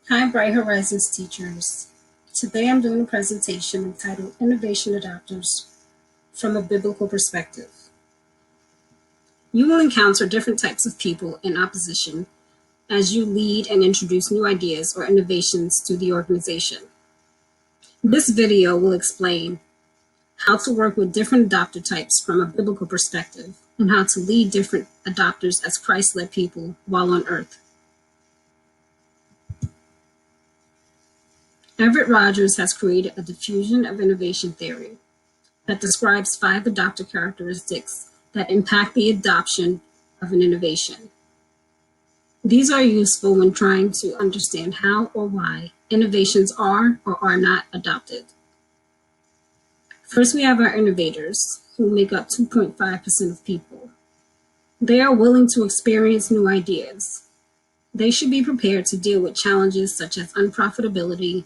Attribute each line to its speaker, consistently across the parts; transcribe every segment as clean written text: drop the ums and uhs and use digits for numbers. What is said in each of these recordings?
Speaker 1: Hi, Bright Horizons teachers. Today I'm doing a presentation entitled Innovation Adapters from a Biblical Perspective. You will encounter different types of people in opposition as you lead and introduce new ideas or innovations to the organization. This video will explain how to work with different adopter types from a biblical perspective and how to lead different adopters as Christ-led people while on earth. Everett Rogers has created a diffusion of innovation theory that describes 5 adopter characteristics that impact the adoption of an innovation. These are useful when trying to understand how or why innovations are or are not adopted. First, we have our innovators, who make up 2.5% of people. They are willing to experience new ideas. They should be prepared to deal with challenges such as unprofitability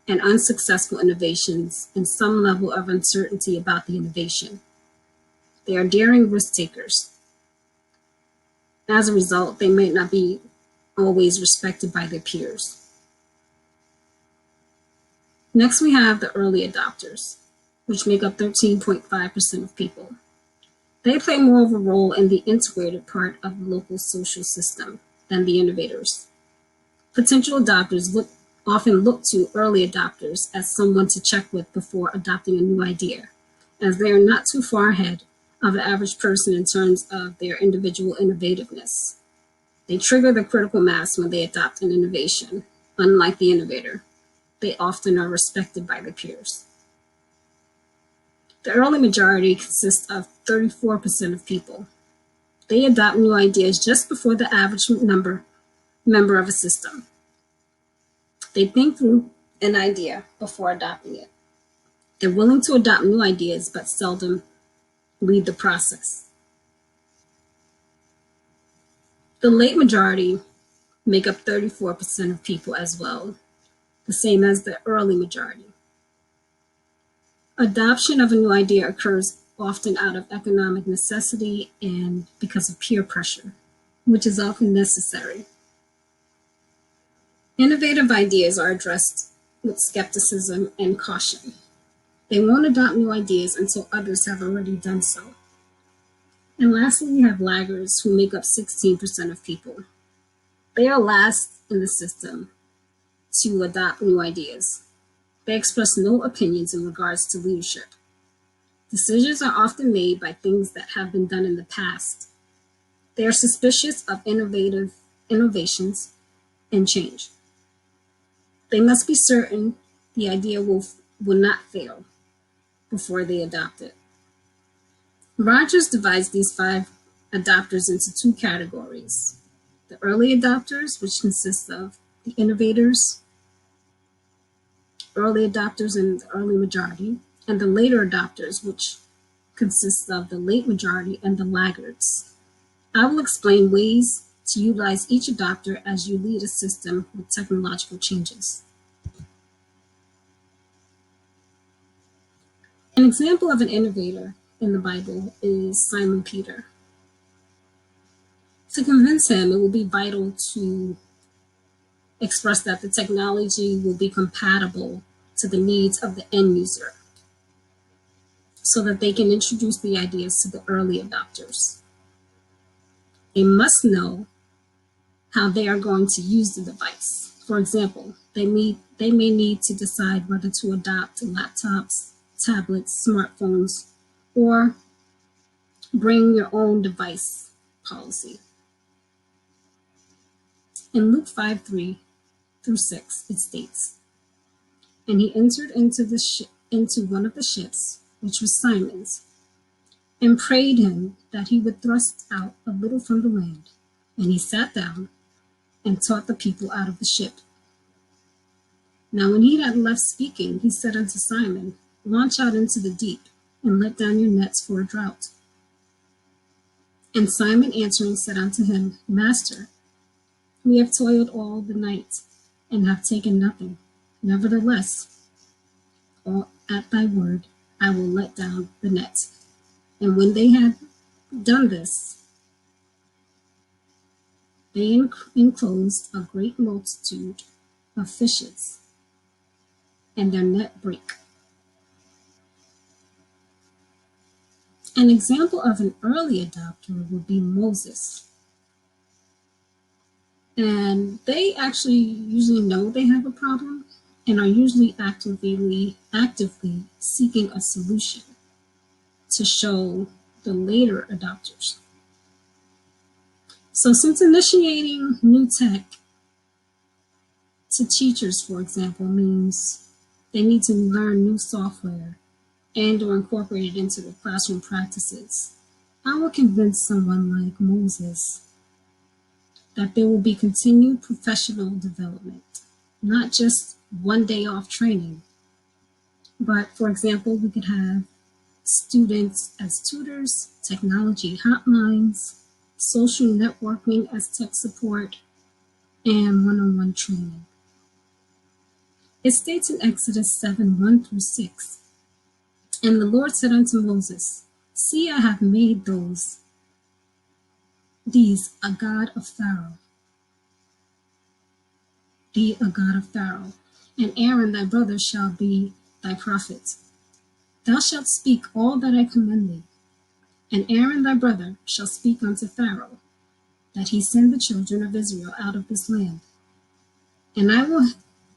Speaker 1: and unsuccessful innovations and some level of uncertainty about the innovation. They are daring risk takers. As a result, they may not be always respected by their peers. Next, we have the early adopters, which make up 13.5% of people. They play more of a role in the integrated part of the local social system than the innovators. Potential adopters often look to early adopters as someone to check with before adopting a new idea, as they are not too far ahead of the average person in terms of their individual innovativeness. They trigger the critical mass when they adopt an innovation. Unlike the innovator, they often are respected by their peers. The early majority consists of 34% of people. They adopt new ideas just before the average member of a system. They think through an idea before adopting it. They're willing to adopt new ideas, but seldom lead the process. The late majority make up 34% of people as well, the same as the early majority. Adoption of a new idea occurs often out of economic necessity and because of peer pressure, which is often necessary. Innovative ideas are addressed with skepticism and caution. They won't adopt new ideas until others have already done so. And lastly, we have laggards, who make up 16% of people. They are last in the system to adopt new ideas. They express no opinions in regards to leadership. Decisions are often made by things that have been done in the past. They are suspicious of innovations and change. They must be certain the idea will not fail before they adopt it. Rogers divides these 5 adopters into 2 categories: the early adopters, which consists of the innovators, early adopters and the early majority, and the later adopters, which consists of the late majority and the laggards. I will explain ways to utilize each adopter as you lead a system with technological changes. An example of an innovator in the Bible is Simon Peter. To convince him, it will be vital to express that the technology will be compatible to the needs of the end user so that they can introduce the ideas to the early adopters. They must know how they are going to use the device. For example, they may need to decide whether to adopt laptops, tablets, smartphones, or bring your own device policy. In Luke 5:3 through 6, it states, "And he entered into one of the ships, which was Simon's, and prayed him that he would thrust out a little from the land. And he sat down and taught the people out of the ship. Now when he had left speaking, he said unto Simon, Launch out into the deep, and let down your nets for a draught. And Simon answering said unto him, Master, we have toiled all the night, and have taken nothing. Nevertheless, at thy word, I will let down the net. And when they had done this, they enclosed a great multitude, of fishes, and their net break. An example of an early adopter would be Moses. And they actually usually know they have a problem and are usually actively seeking a solution to show the later adopters. So since initiating new tech to teachers, for example, means they need to learn new software and or incorporate it into their classroom practices, I will convince someone like Moses that there will be continued professional development, not just one day off training. But for example, we could have students as tutors, technology hotlines, social networking as tech support, and one-on-one training. It states in Exodus 7:1-6, "And the Lord said unto Moses, See, I have made these a god of Pharaoh, thee a god of Pharaoh, and Aaron thy brother shall be thy prophet. Thou shalt speak all that I command thee, and Aaron thy brother shall speak unto Pharaoh, that he send the children of Israel out of this land. And I will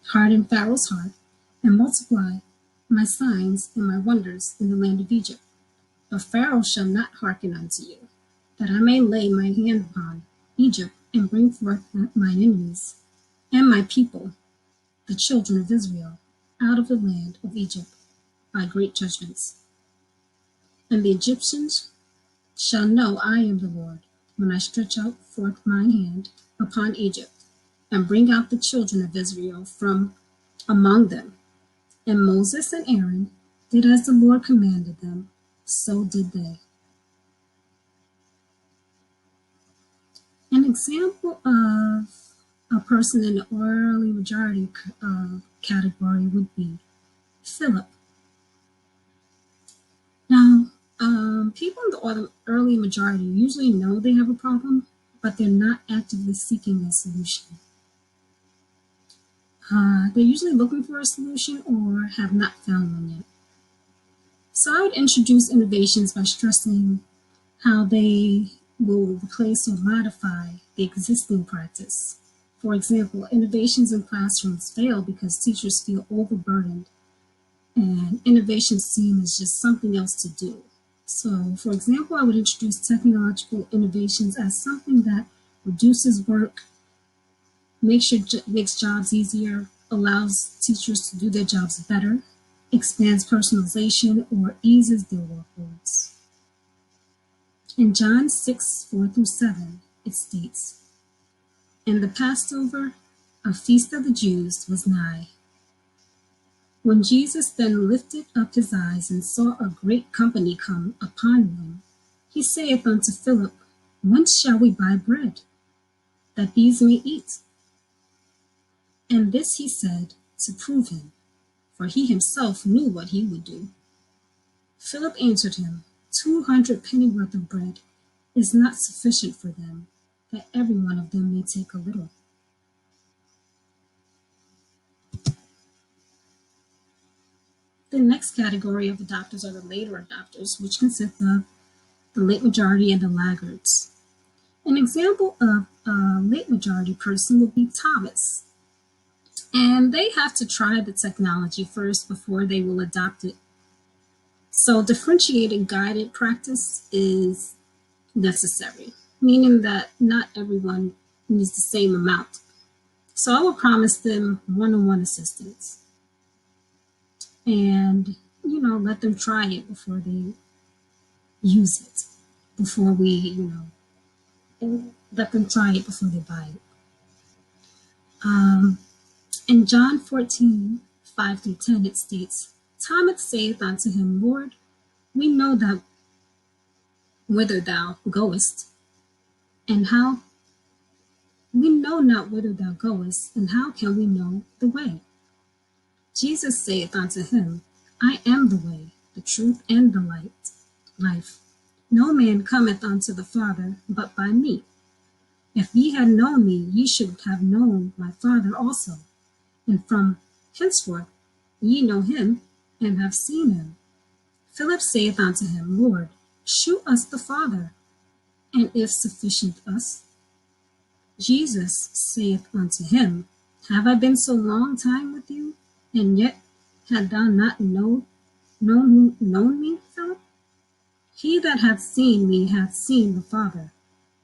Speaker 1: harden Pharaoh's heart, and multiply my signs and my wonders in the land of Egypt. But Pharaoh shall not hearken unto you, that I may lay my hand upon Egypt, and bring forth mine enemies and my people, the children of Israel, out of the land of Egypt by great judgments. And the Egyptians shall know I am the Lord, when I stretch out forth mine hand upon Egypt, and bring out the children of Israel from among them. And Moses and Aaron did as the Lord commanded them, so did they." An example of a person in the early majority category would be Philip. Now, people in the early majority usually know they have a problem, but they're not actively seeking a solution. They're usually looking for a solution or have not found one yet. So I would introduce innovations by stressing how they will replace or modify the existing practice. For example, innovations in classrooms fail because teachers feel overburdened and innovations seen as just something else to do. So, for example, I would introduce technological innovations as something that reduces work, makes jobs easier, allows teachers to do their jobs better, expands personalization, or eases their workloads. In John 6:4-7, it states, "And the Passover, a feast of the Jews, was nigh. When Jesus then lifted up his eyes and saw a great company come upon him, he saith unto Philip, Whence shall we buy bread, that these may eat? And this he said to prove him, for he himself knew what he would do. Philip answered him, 200 pennyworth of bread is not sufficient for them, that every one of them may take a little." The next category of adopters are the later adopters, which consist of the late majority and the laggards. An example of a late majority person would be Thomas. And they have to try the technology first before they will adopt it. So differentiated guided practice is necessary, meaning that not everyone needs the same amount. So I will promise them one-on-one assistance and, let them try it before they use it, before we, let them try it before they buy it. In John 14:5-10, it states, "Thomas saith unto him, Lord, we know that whither thou goest, and how we know not whither thou goest, and how can we know the way? Jesus saith unto him, I am the way, the truth, and the life. No man cometh unto the Father but by me. If ye had known me, ye should have known my Father also. and from henceforth ye know him, and have seen him. Philip saith unto him, Lord, shew us the Father, and if sufficient us. Jesus saith unto him, Have I been so long time with you, and yet had thou not known me, Philip? He that hath seen me hath seen the Father.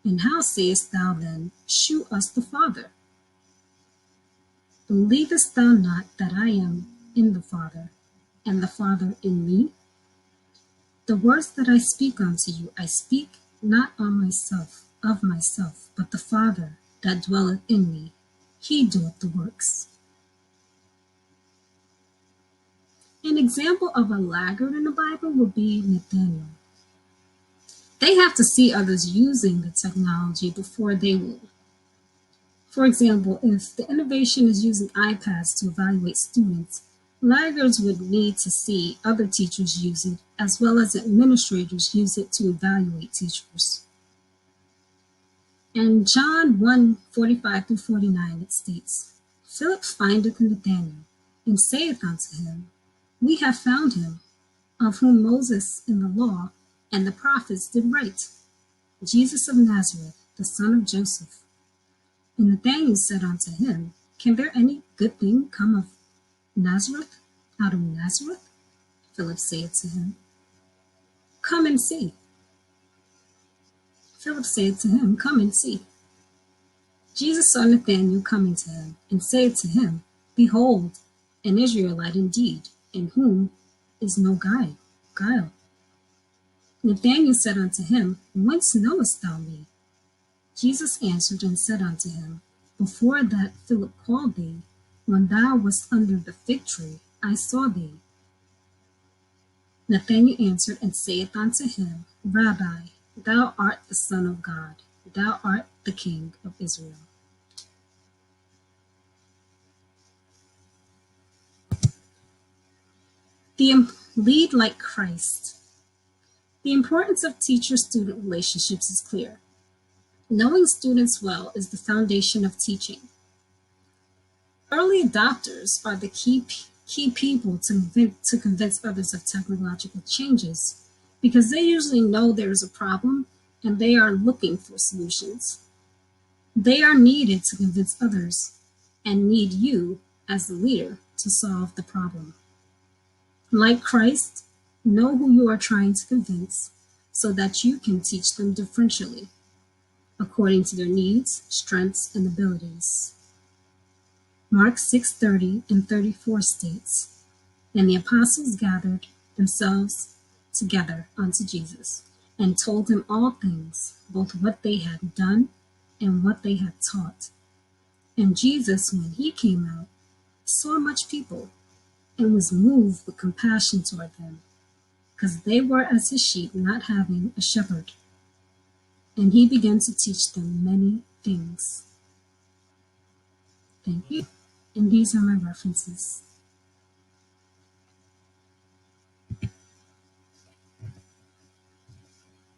Speaker 1: And how sayest thou then, Shew us the Father? Believest thou not that I am in the Father, and the Father in me? The words that I speak unto you, I speak not of myself, but the Father that dwelleth in me, he doeth the works. An example of a laggard in the Bible would be Nathaniel. They have to see others using the technology before they will. For example, if the innovation is using iPads to evaluate students, laggards would need to see other teachers use it, as well as administrators use it to evaluate teachers. In John 1:45-49, it states, Philip findeth Nathanael, and saith unto him, We have found him, of whom Moses in the law and the prophets did write, Jesus of Nazareth, the son of Joseph. And Nathanael said unto him, Can there any good thing come of Nazareth, out of Nazareth? Philip said to him, Come and see. Philip said to him, Come and see. Jesus saw Nathanael coming to him, and said to him, Behold, an Israelite indeed, in whom is no guile. Nathanael said unto him, Whence knowest thou me? Jesus answered and said unto him, Before that Philip called thee, when thou wast under the fig tree, I saw thee. Nathanael answered and saith unto him, Rabbi, thou art the Son of God, thou art the King of Israel. Lead like Christ. The importance of teacher-student relationships is clear. Knowing students well is the foundation of teaching. Early adopters are the key people to convince others of technological changes, because they usually know there is a problem and they are looking for solutions. They are needed to convince others and need you as the leader to solve the problem. Like Christ, know who you are trying to convince so that you can teach them differentially, according to their needs, strengths, and abilities. Mark 6:30-34 states, And the apostles gathered themselves together unto Jesus, and told him all things, both what they had done and what they had taught. And Jesus, when he came out, saw much people, and was moved with compassion toward them, because they were as his sheep not having a shepherd. And he began to teach them many things. Thank you. And these are my references.